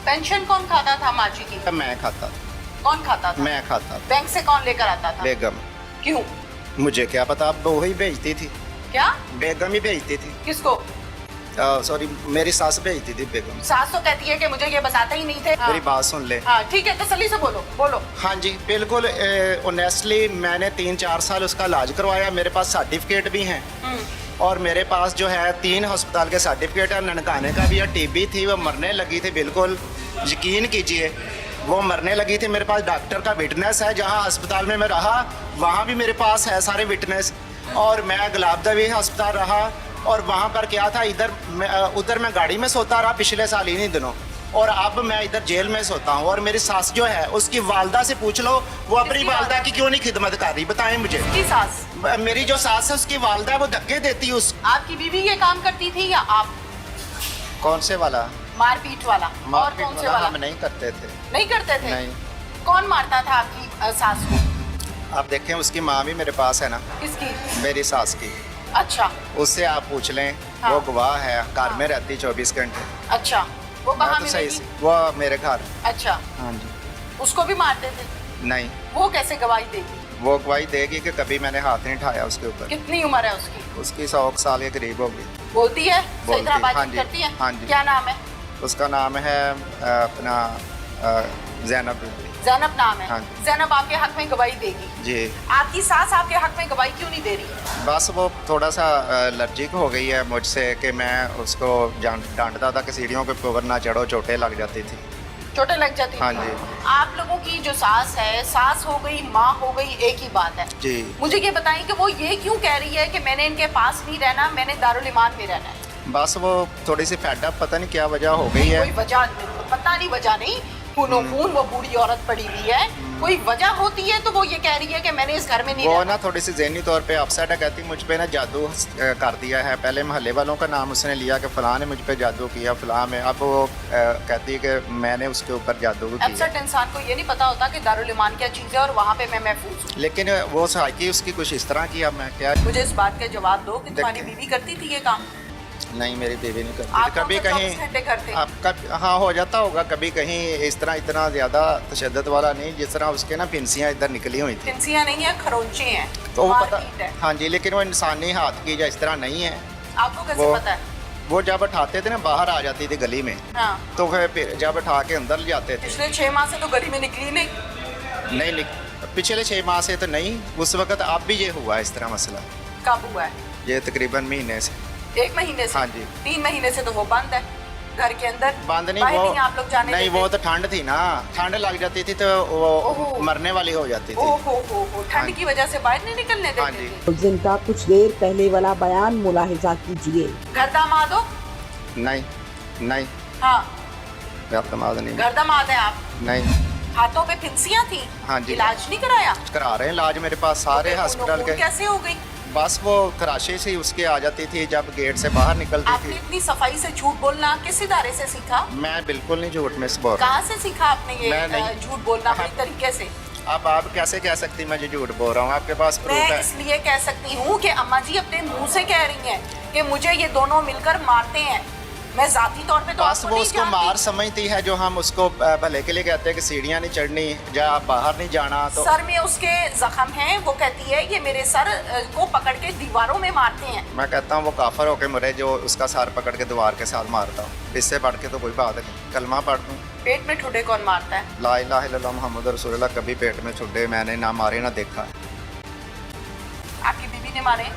Pension कौन खाता था माँ जी की? मैं खाता था। कौन खाता था? मैं खाता था। बैंक से कौन लेकर आता था? बेगम। क्यों? मुझे क्या पता, अब वही भेजती थी। क्या? बेगम ही भेजती थी। किसको? सॉरी, मेरी सास भेजती थी बेगम। सास तो कहती है कि मुझे ये बताते ही नहीं थे। मेरी बात सुन ले। हाँ ठीक है, तसल्ली से बोलो बोलो। हाँ जी बिल्कुल, ऑनेस्टली मैंने 3-4 साल उसका इलाज करवाया। मेरे पास सर्टिफिकेट भी हैं और मेरे पास जो है 3 अस्पताल के सर्टिफिकेट है। ननकाने का भी है, टीबी थी, वो मरने लगी थी। बिल्कुल यकीन कीजिए, वो मरने लगी थी। मेरे पास डॉक्टर का विटनेस है, जहाँ अस्पताल में मैं रहा वहाँ भी मेरे पास है सारे विटनेस। और मैं गुलाबदवी अस्पताल रहा और वहाँ पर क्या था, उधर मैं गाड़ी में सोता रहा पिछले साल इन्हीं दिनों, और अब मैं इधर जेल में सोता हूँ। और मेरी सास जो है उसकी वालदा से पूछ लो, वो अपनी वालदा की क्यों नहीं खिदमत कर रही, बताएं मुझे। की सास? मेरी जो सास है उसकी वालदा, वो धक्के देती है उस। आपकी बीवी ये काम करती थी या आप? कौन से वाला? मारपीट वाला। और कौन से वाला? हम नहीं करते थे। नहीं करते थे? नहीं। कौन मारता था आपकी सास को? आप देखें, उसकी माँ भी मेरे पास है ना। किसकी? मेरी सास की। अच्छा। उससे आप पूछ लें। हाँ। वो गवाह है, घर हाँ। में रहती 24 घंटे। अच्छा, वो कहाँ तो सही मिलेगी? वो मेरे घर। अच्छा, हाँ जी। उसको भी मारते थे? नहीं, वो कैसे गवाही देगी? वो गवाही देगी कि कभी मैंने हाथ नहीं उठाया उसके ऊपर। कितनी उम्र है उसकी? उसकी 100 साल के करीब होगी। बोलती है? सही बोलती, तरह हाँ बातचीत जी, करती है? हाँ जी। क्या नाम है? उसका नाम है अपना जैनब बीबी। जैनब नाम है? हाँ जी। जैनब आपके हक में गवाही देगी? जी। आपकी सास आपके हक में गवाही क्यों नहीं दे रही? बस वो थोड़ा सा एलर्जिक हो गई है मुझसे, कि मैं उसको डांटता था कि सीढ़ियों के ऊपर ना चढ़ो, चोटें लग जाती थी। चोटें लग जाती हाँ थी? जी। आप लोगों की जो सास है, सास हो गई, माँ हो गई, एक ही बात है। जी। मुझे ये बताइए कि वो ये क्यों कह रही है कि मैंने इनके पास नहीं रहना, मैंने दारुल ईमान में रहना है? बस वो थोड़ी सी फेडअप, पता नहीं क्या वजह हो गई है। कोई वजह पता नहीं, वजह नहीं, खूनो खून वो बूढ़ी औरत पड़ी हुई है। कोई वजह होती है तो वो ये कह रही है कि मैंने इस घर में नहीं वो रहना। ना थोड़ी सी ज़हनी तौर पे अपसेट है, कहती मुझ पे ना जादू कर दिया है। पहले मोहल्ले वालों का नाम उसने लिया कि फ़लाँ ने मुझ पे जादू किया, फ़लाँ में। अब वो कहती है कि मैंने उसके ऊपर जादू किया। अपसेट इंसान को ये नहीं पता होता कि दारुल ईमान क्या चीज़ है और वहाँ पे मैं महफूज हूँ। लेकिन वो साइकी उसकी कुछ इस तरह की, अब मैं क्या। मुझे इस बात का जवाब दो कि तुम्हारी बीवी करती थी ये काम? नहीं, मेरी बीवी नहीं करती। आप कभी तो 24 कहीं घंटे करते? आपका हाँ हो जाता होगा कभी कहीं इस तरह, इतना ज़्यादा तशद्दुद वाला नहीं। जिस तरह उसके ना पिंसियाँ इधर निकली हुई थी। पिंसियाँ नहीं है, खरोंचे हैं, तो वो पता, मारपीट है। हाँ जी, लेकिन वो इंसानी हाथ की या इस तरह नहीं है। आपको कैसे वो पता है? वो जब उठाते थे ना, बाहर आ जाती थी गली में, हाँ। तो फिर जब उठा के अंदर ले जाते थे। पिछले 6 माह से तो गली में निकली नहीं। नहीं, पिछले 6 माह से तो नहीं, उस वक्त अब भी ये हुआ इस तरह मसला। कब हुआ है? ये तकरीबन महीने से। 1 महीने से? हाँ जी। 3 महीने से तो वो बंद है घर के अंदर। बंद नहीं, बाहर वो आप लोग जाने नहीं, देते? वो तो ठंड थी ना, ठंड लग जाती थी तो ओहो। वो मरने वाली हो जाती थी। ओहो हाँ ठंड जी। की वजह से बाहर नहीं निकलने हाँ देते जी। थे? मुलजिम का कुछ देर पहले वाला बयान मुलाहिजा कीजिए। घर दामाद हो? नहीं नहीं, हाँ, दमाद नहीं। घर दामाद है आप? नहीं। हाथों पे फिंसियाँ थी? हाँ जी। इलाज नहीं कराया? करा रहे हैं इलाज, मेरे पास सारे तो हॉस्पिटल खून के। कैसे हो गई? बस वो कराची से उसके आ जाती थी, जब गेट से बाहर निकलती आपने थी। इतनी सफाई से झूठ बोलना किस इदारे से सीखा? मैं बिल्कुल नहीं झूठ में से बोल रहा कहाँ से सीखा आपने मैं ये नहीं। झूठ बोलना बड़ी तरीके से? हूँ। अब आप कैसे कह सकती मैं जो झूठ बोल रहा हूँ, आपके पास प्रूफ मैं है। इसलिए कह सकती हूँ कि अम्मा जी अपने मुंह से कह रही हैं कि मुझे ये दोनों मिलकर मारते हैं। मैं जाती तौर पे तो बस आपको वो नहीं उसको जानती। मार समझती है, जो हम उसको भले के लिए कहते हैं कि सीढ़ियाँ नहीं चढ़नी या बाहर नहीं जाना। तो सर में उसके जख्म हैं, वो कहती है ये मेरे सर को पकड़ के दीवारों में मारते हैं। मैं कहता हूँ वो काफर होके मरे जो उसका सर पकड़ के दीवार के साथ मारता हूँ। इससे बढ़ के तो कोई बात नहीं। कलमा पढ़ दूँ। पेट में ठुड्डे कौन मारता है? ला इलाहा इल्लल्लाह मुहम्मद रसूलुल्लाह। कभी पेट में छुड्डे मैंने ना मारे ना देखा। आपकी बीवी ने मारे?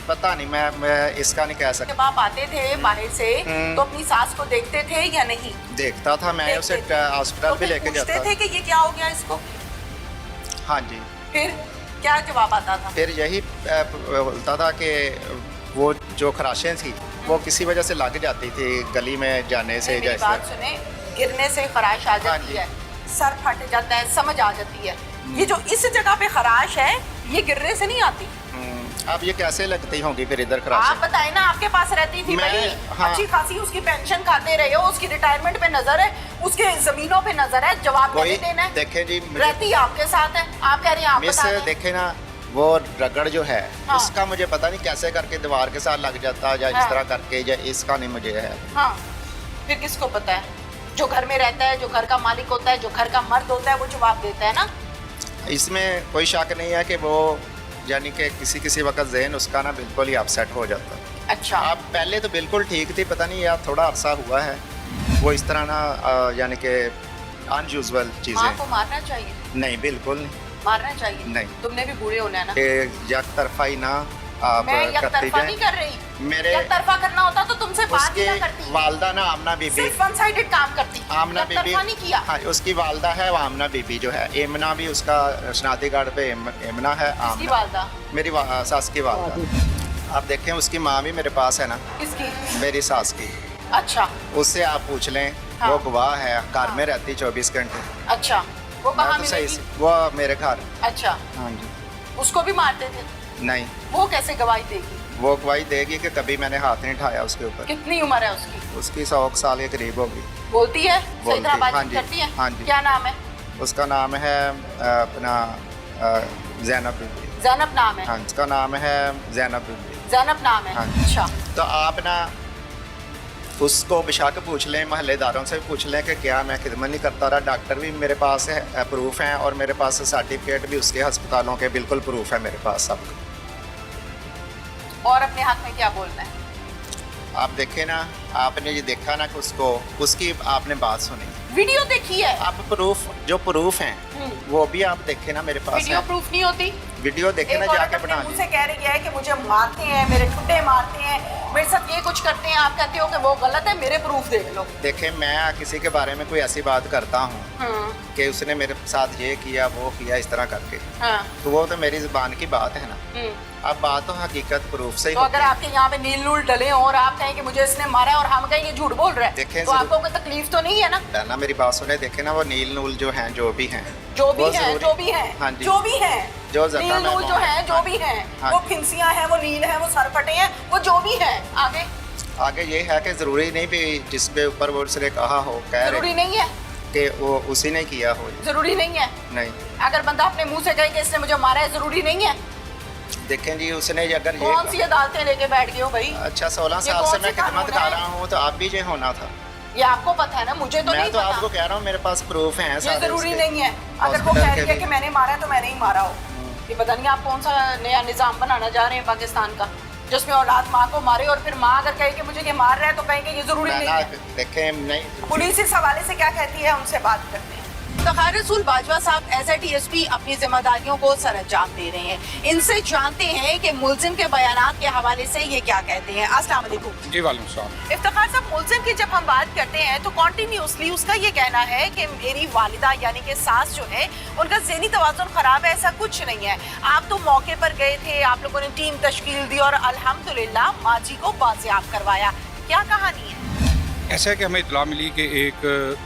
पता नहीं, मैं इसका नहीं कह सकता। जब आप आते थे बाहर से तो अपनी सास को देखते थे या नहीं? देखता था मैं, उसे देखते थे। हॉस्पिटल तो भी फिर लेके पूछते जाता थे था। कि ये क्या हो गया इसको? हाँ जी। फिर क्या जवाब आता था? फिर यही बोलता था कि वो जो खराशें थी वो किसी वजह से लग जाती थी गली में जाने से। मेरी जैसे बात सुने, गिरने से खराश आ हाँ जाती जी। है, सर फट जाता है, समझ आ जाती है। ये जो इस जगह पे खराश है ये गिरने से नहीं आती। अब ये कैसे लगती होंगी फिर इधर आप खराशें? बताए ना, आपके पास रहती थी मैं- बड़ी हाँ। अच्छी खासी, उसकी पेंशन खाते रहे हो, उसकी रिटायरमेंट पे नजर है, उसके जमीनों पे नजर है, जवाब कोई नहीं देना है। देखे जी, रहती आपके साथ है, आप कह रही हैं आप मिस बता दें। देखे ना, वो रगड़ जो है हाँ। उसका मुझे पता नहीं कैसे करके दीवार के साथ लग जाता या हाँ। इस तरह करके, या इसका नहीं मुझे है। हाँ, फिर किसको पता है? जो घर में रहता है, जो घर का मालिक होता है, जो घर का मर्द होता है, वो जवाब देता है ना। इसमें कोई शक नहीं है कि वो यानी कि किसी वक्त जहन उसका ना बिल्कुल ही अपसेट हो जाता है। अच्छा। आप पहले तो बिल्कुल ठीक थी, पता नहीं यार थोड़ा अरसा हुआ है वो इस तरह ना यानी कि अनयूजुअल माँ चीज़ें। को मारना चाहिए? नहीं, बिल्कुल नहीं। मारना चाहिए? नहीं। तुमने भी बूढ़े होना है ना। कि यकतरफा ही ना आप मैं करती यकतरफा नहीं जाएं। कर रही। मेरे यकतरफा करना होता तो तुमसे बात ही उसके ना करती। वालदा ना आमना बीबी, सिर्फ वन साइडेड काम करती। आमना बीबी यकतरफा नहीं किया। हाँ, उसकी वालदा है वो आमना बीबी जो है। एमना भी उसका शनातीगढ़ पे एमना है। किसकी आमना वालदा? मेरी सास की वालदा। आप देखें उसकी माँ भी मेरे पास है ना। किसकी? मेरी सास की। अच्छा। उससे आप पूछ लें, हाँ। वो गवाह है, घर में रहती 24 घंटे। अच्छा, वो कहाँ मैं तो सही मिलेगी? से वो मेरे घर। अच्छा, हाँ जी। उसको भी मारते थे? नहीं, वो कैसे गवाही देगी? वो गवाही देगी कि कभी मैंने हाथ नहीं उठाया उसके ऊपर। कितनी उम्र है उसकी? उसकी 100 साल के करीब होगी। बोलती है? सही बोलती, तरह हाँ बातचीत जी, करती है? हाँ जी। क्या नाम है? उसका नाम है अपना जैनब बीबी। जैनब नाम है? हाँ, उसका नाम है जैनब बीबी। जैनब नाम है? हाँ जी। अच्छा। तो आप ना उसको बेशक पूछ लें, महल्लेदारों से भी पूछ लें कि क्या मैं खिदमत नहीं करता रहा। डॉक्टर भी मेरे पास है, प्रूफ हैं, और मेरे पास सर्टिफिकेट भी उसके अस्पतालों के बिल्कुल प्रूफ है मेरे पास सब। और अपने हाथ में क्या बोलना है? आप देखें ना, आपने ये देखा ना कि उसको उसकी आपने बात सुनी, वीडियो देखी है? आप प्रूफ हैं वो भी आप देखें ना मेरे पास वीडियो है। प्रूफ नहीं होती? वीडियो देखे ना एक औरत जाके अपने बना मुंह ली। से कह रही है कि मुझे मारते हैं, मेरे ठुड्डे मारते हैं, मेरे साथ ये कुछ करते हैं। आप कहते हो कि वो गलत है, मेरे प्रूफ देख लो। देखें, मैं किसी के बारे में कोई ऐसी बात करता हूँ कि उसने मेरे साथ ये किया वो किया इस तरह करके, हाँ। तो वो तो मेरी जुबान की बात है ना। अब बात तो हकीकत प्रूफ से ही तो होती अगर है। आपके यहाँ पे नील नूल डले हों और आप कहें कि मुझे इसने मारा है और हम कहें ये झूठ बोल रहा है, देखें तो जरूर। आपको कोई तकलीफ तो नहीं है ना? ना मेरी बात सुने, देखे ना वो नील नूल जो हैं जो भी हैं जो भी वो है, जरूरी- जो भी है, हाँ जी। जो भी है, जो जख्म नील है नूल वो जो है, जो हाँ। भी है, हाँ वो जी। फिंसियां हैं, वो नील है, वो सरफटे हैं, वो जो भी है। आगे आगे ये है कि ज़रूरी नहीं भी जिसके ऊपर वो उसने कहा हो, कह जरूरी रहे नहीं है, कि वो उसी ने किया हो। जरूरी नहीं है। नहीं, अगर बंदा अपने मुंह से कहे कि इसने मुझे मारा है, जरूरी नहीं है। देखें जी, उसने अगर ये कौन सी अदालतें लेके बैठ गए हो भाई? अच्छा 16 ये साल कौन से से मैं खिदमत कानून कर है? रहा हूँ, तो आप भी ये होना था। ये आपको पता है ना, मुझे तो मैं नहीं तो आपको पता। कह रहा हूँ मेरे पास प्रूफ हैं ये सारे जरूरी उसके। नहीं है। अगर वो हॉस्पिटल कह के रही है भी। कि मैंने मारा है तो मैंने ही मारा हो। ये पता नहीं आप कौन सा नया निजाम बनाना जा रहे हैं पाकिस्तान का, जिसमें औलाद माँ को मारे और फिर माँ अगर कहे कि मुझे ये मार रहा है तो कहेंगे ये जरूरी नहीं है। देखें नहीं, पुलिस इस हवाले से क्या कहती है, उनसे बात करते हैं। तखार रसूल बाजवा साहब एज ए DSP अपनी जिम्मेदारियों को सरअंजाम दे रहे हैं। इनसे जानते हैं कि मुलजिम के बयानात के हवाले से ये क्या कहते हैं। अस्सलाम वालेकुम। जी वालेकुम सलाम। इफ्तिखार साहब, मुलजिम की जब हम बात करते हैं तो कॉन्टीन्यूसली उसका ये कहना है कि मेरी वालिदा यानी कि सास जो है उनका ज़हनी तवाज़ुन ख़राब है। ऐसा कुछ नहीं है। आप तो मौके पर गए थे, आप लोगों ने टीम तश्कील दी और अल्हम्दुलिल्लाह माँ जी को बाजियाब करवाया। क्या कहानी है? ऐसा है कि हमें इतला मिली कि एक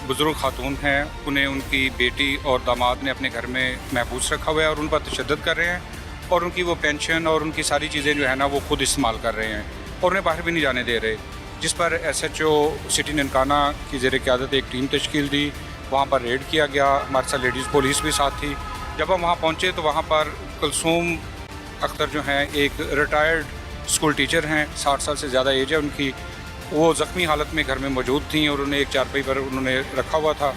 बुज़ुर्ग खातून हैं, उन्हें उनकी बेटी और दामाद ने अपने घर में महफूज रखा हुआ है और उन पर तशद्दुद कर रहे हैं और उनकी वो पेंशन और उनकी सारी चीज़ें जो है ना वो खुद इस्तेमाल कर रहे हैं और उन्हें बाहर भी नहीं जाने दे रहे। जिस पर SHO सिटी ननकाना की ज़ेर क़यादत एक टीम तश्कील दी, वहाँ पर रेड किया गया। हमारे साथ लेडीज़ पुलिस भी साथ थी। जब हम वहाँ पहुँचे तो वहाँ पर कुलसूम अख्तर जो हैं, एक रिटायर्ड स्कूल टीचर हैं, 60 साल से ज़्यादा एज है उनकी, वो ज़ख्मी हालत में घर में मौजूद थी और उन्हें एक चारपाई पर उन्होंने रखा हुआ था।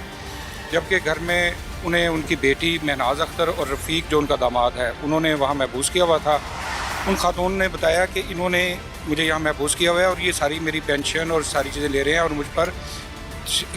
जबकि घर में उन्हें उनकी बेटी महनाज अख्तर और रफ़ीक जो उनका दामाद है उन्होंने वहाँ महबूस किया हुआ था। उन खातून ने बताया कि इन्होंने मुझे यहाँ महबूस किया हुआ है और ये सारी मेरी पेंशन और सारी चीज़ें ले रहे हैं और मुझ पर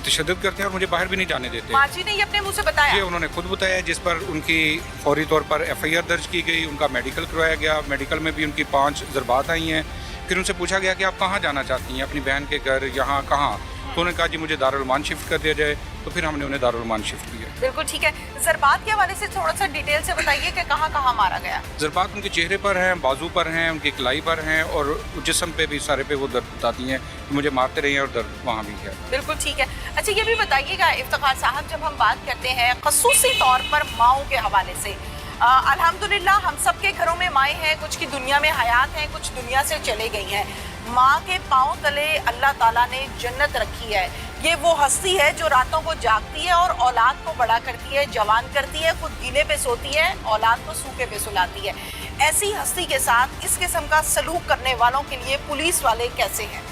तशद्दुद करते हैं और मुझे बाहर भी नहीं जाने देते। माँ जी ने ये अपने मुंह से बताया? ये उन्होंने खुद बताया, जिस पर उनकी फौरी तौर पर FIR दर्ज की गई, उनका मेडिकल करवाया गया। मेडिकल में भी उनकी 5 ज़रबात आई हैं। फिर उनसे पूछा गया कि आप कहाँ जाना चाहती हैं, अपनी बहन के घर, यहाँ कहाँ? तो उन्होंने कहा जी मुझे दारुल मान शिफ्ट कर दिया जाए। तो फिर हमने उन्हें दारुल मान शिफ्ट किया। बिल्कुल ठीक है। ज़रबात के हवाले से थोड़ा सा डिटेल से बताइए कि कहाँ कहाँ मारा गया? ज़रबात उनके चेहरे पर हैं, बाजू पर हैं, उनकी कलाई पर हैं और जिस्म पे भी सारे पे वो दर्द बताती हैं कि मुझे मारते रहे हैं और दर्द वहाँ भी है। बिल्कुल ठीक है। अच्छा ये भी बताइएगा इफ्तिखार साहब, जब हम बात करते हैं ख़ुसूसी तौर पर माओं के हवाले से, अल्हम्दुलिल्लाह हम सबके घरों में माएँ हैं, कुछ की दुनिया में हयात हैं, कुछ दुनिया से चले गई हैं। माँ के पाँव तले अल्लाह ताला ने जन्नत रखी है। ये वो हस्ती है जो रातों को जागती है और औलाद को बड़ा करती है, जवान करती है, खुद गीले पे सोती है, औलाद को सूखे पे सुलाती है। ऐसी हस्ती के साथ इस किस्म का सलूक करने वालों के लिए पुलिस वाले कैसे हैं?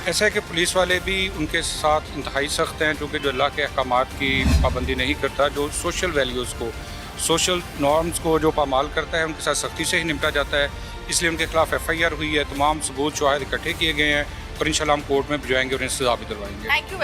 ऐसा है कि पुलिस वाले भी उनके साथ इंतहाई सख्त हैं, जो कि जो अल्लाह के अहकामात की पाबंदी नहीं करता, जो सोशल वैल्यूज़ को, सोशल नॉर्म्स को जो पामाल करता है, उनके साथ सख्ती से ही निपटा जाता है। इसलिए उनके खिलाफ FIR हुई है, तमाम सबूत शवाहिद इकट्ठे किए गए हैं और इंशाल्लाह हम कोर्ट में भिजवाएंगे और इन्हें सज़ा भी दिलवाएंगे। Thank you.